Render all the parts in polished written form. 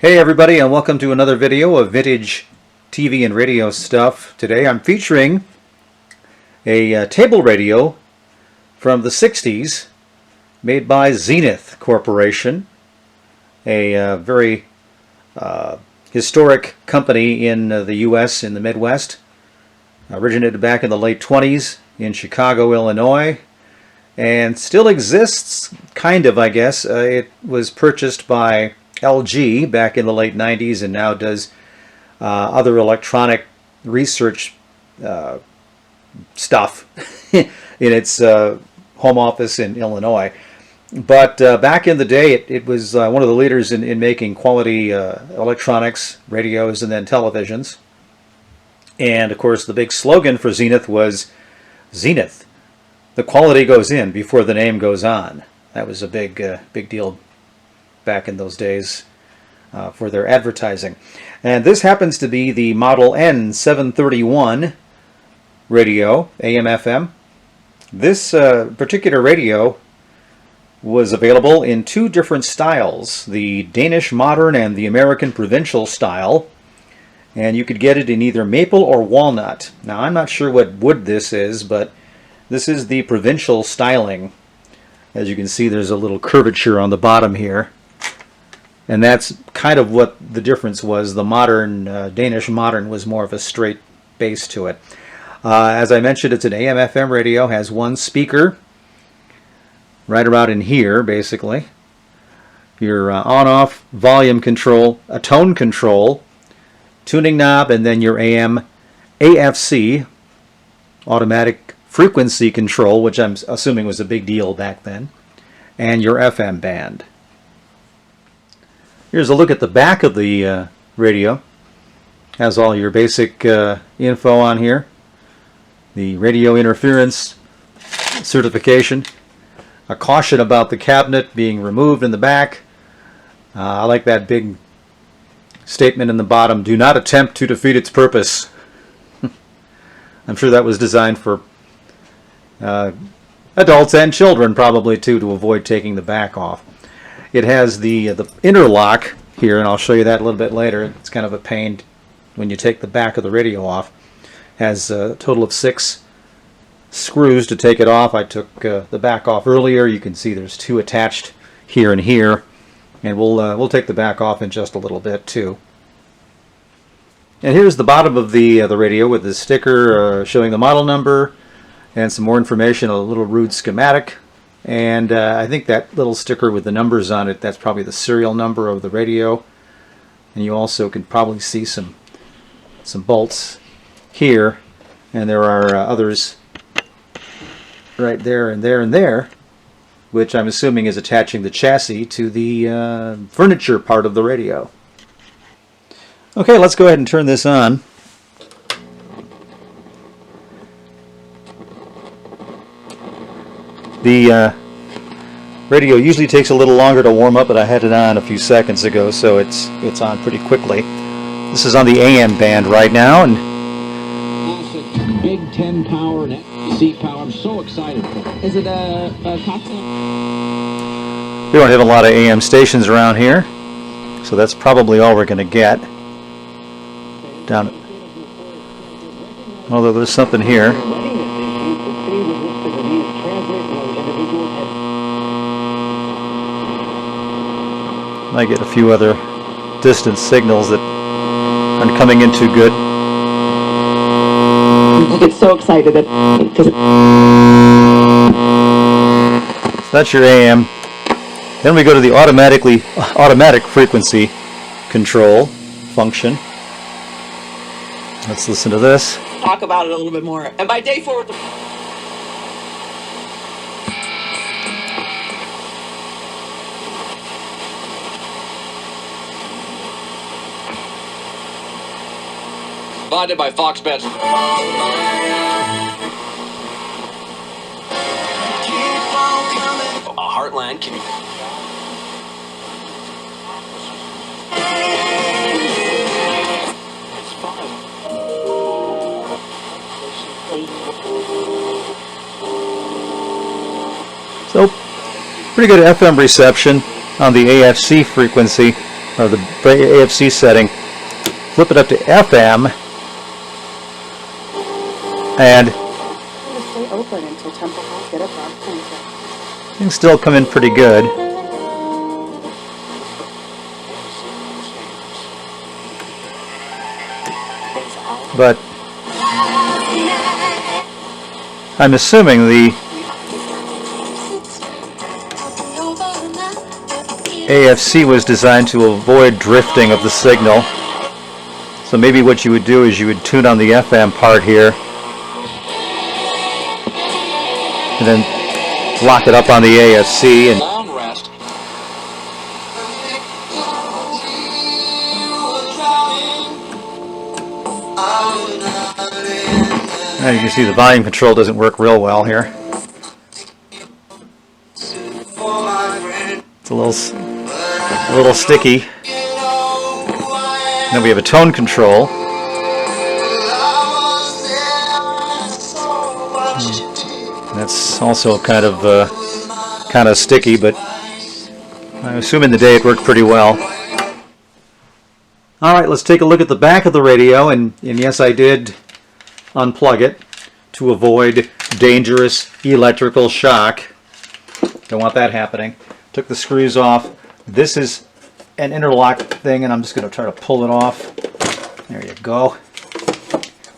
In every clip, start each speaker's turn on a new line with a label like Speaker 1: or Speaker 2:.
Speaker 1: Hey everybody, and welcome to another video of vintage TV and radio stuff. Today I'm featuring a table radio from the 60s made by Zenith Corporation, a very historic company in the US in the Midwest. Originated back in the late 20s in Chicago, Illinois, and still exists, kind of, I guess. It was purchased by LG back in the late 90s and now does other electronic research stuff in its home office in Illinois. But back in the day, it was one of the leaders in making quality electronics, radios, and then televisions. And of course, the big slogan for Zenith was Zenith. The quality goes in before the name goes on. That was a big deal back in those days for their advertising. And this happens to be the Model N721 radio, AM/FM. This particular radio was available in two different styles, the Danish Modern and the American Provincial style, and you could get it in either maple or walnut. Now I'm not sure what wood this is, but this is the provincial styling. As you can see, there's a little curvature on the bottom here. And that's kind of what the difference was. The modern, Danish Modern was more of a straight base to it. As I mentioned, it's an AM/FM radio, has one speaker right about in here, basically. Your on-off volume control, a tone control, tuning knob, and then your AM AFC, automatic frequency control, which I'm assuming was a big deal back then, and your FM band. Here's a look at the back of the radio. Has all your basic info on here. The radio interference certification. A caution about the cabinet being removed in the back. I like that big statement in the bottom, do not attempt to defeat its purpose. I'm sure that was designed for adults and children probably too, to avoid taking the back off. It has the interlock here, and I'll show you that a little bit later. It's kind of a pain when you take the back of the radio off. Has a total of 6 screws to take it off. I took the back off earlier. You can see there's 2 attached here and here, and we'll take the back off in just a little bit too. And here's the bottom of the radio with the sticker showing the model number and some more information, a little rude schematic. And I think that little sticker with the numbers on it, that's probably the serial number of the radio. And you also can probably see some bolts here, and there are others right there and there and there, which I'm assuming is attaching the chassis to the furniture part of the radio. Okay, let's go ahead and turn this on. The radio usually takes a little longer to warm up, but I had it on a few seconds ago, so it's on pretty quickly. This is on the AM band right now, and
Speaker 2: Big 10 power and seat power. I'm so excited for it. Is it a cocktail?
Speaker 1: we don't have a lot of AM stations around here, so that's probably all we're going to get. Although there's something here. Might get a few other distant signals that aren't coming in too good.
Speaker 3: I get so excited that
Speaker 1: So that's your AM. Then we go to the automatic frequency control function. Let's listen to this.
Speaker 3: talk about it a little bit more. And by day 4,
Speaker 2: Bonded by Fox Bets. Heartland can you?
Speaker 1: So, pretty good FM reception on the AFC frequency. or the AFC setting, flip it up to FM, and
Speaker 4: Stay open until temperatures get above 20.
Speaker 1: things still come in pretty good. But I'm assuming the AFC was designed to avoid drifting of the signal. So maybe what you would do is you would tune on the FM part here and then lock it up on the AFC, and
Speaker 2: Long rest.
Speaker 1: now you can see the volume control doesn't work real well here. It's a little sticky. Then we have a tone control. That's also kind of sticky, but I assume in the day it worked pretty well. All right, let's take a look at the back of the radio, and yes, I did unplug it to avoid dangerous electrical shock. Don't want that happening. Took the screws off. This is an interlock thing, and I'm just going to try to pull it off. There you go.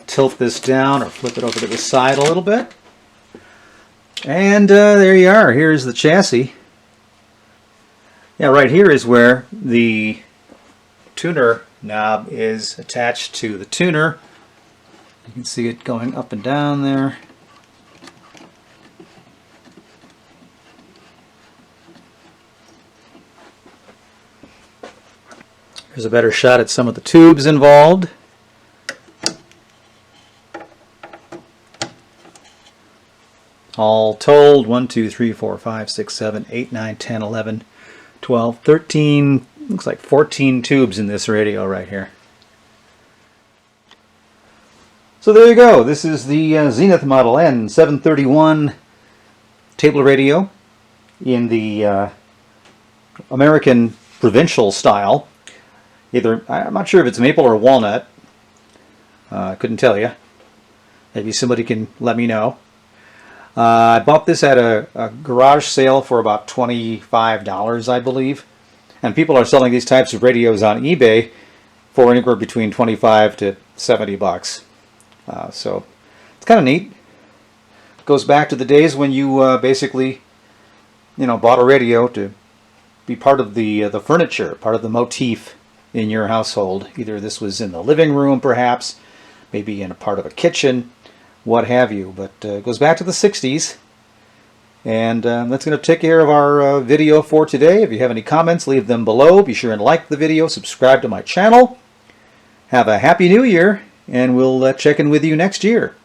Speaker 1: Tilt this down or flip it over to the side a little bit. And there you are. Here's the chassis. Yeah, right here is where the tuner knob is attached to the tuner. You can see it going up and down there. Here's a better shot at some of the tubes involved. All told, 1, 2, 3, 4, 5, 6, 7, 8, 9, 10, 11, 12, 13, looks like 14 tubes in this radio right here. So there you go. This is the Zenith Model N721 table radio in the American provincial style. Either, I'm not sure if it's maple or walnut. I couldn't tell you. Maybe somebody can let me know. I bought this at a garage sale for about $25, I believe. And people are selling these types of radios on eBay for anywhere between 25 to 70 bucks. So it's kind of neat. It goes back to the days when you basically, bought a radio to be part of the furniture, part of the motif in your household. Either this was in the living room, perhaps, maybe in a part of a kitchen, what have you. But it goes back to the 60s. And that's going to take care of our video for today. If you have any comments, leave them below. Be sure and like the video, subscribe to my channel. Have a happy new year, and we'll check in with you next year.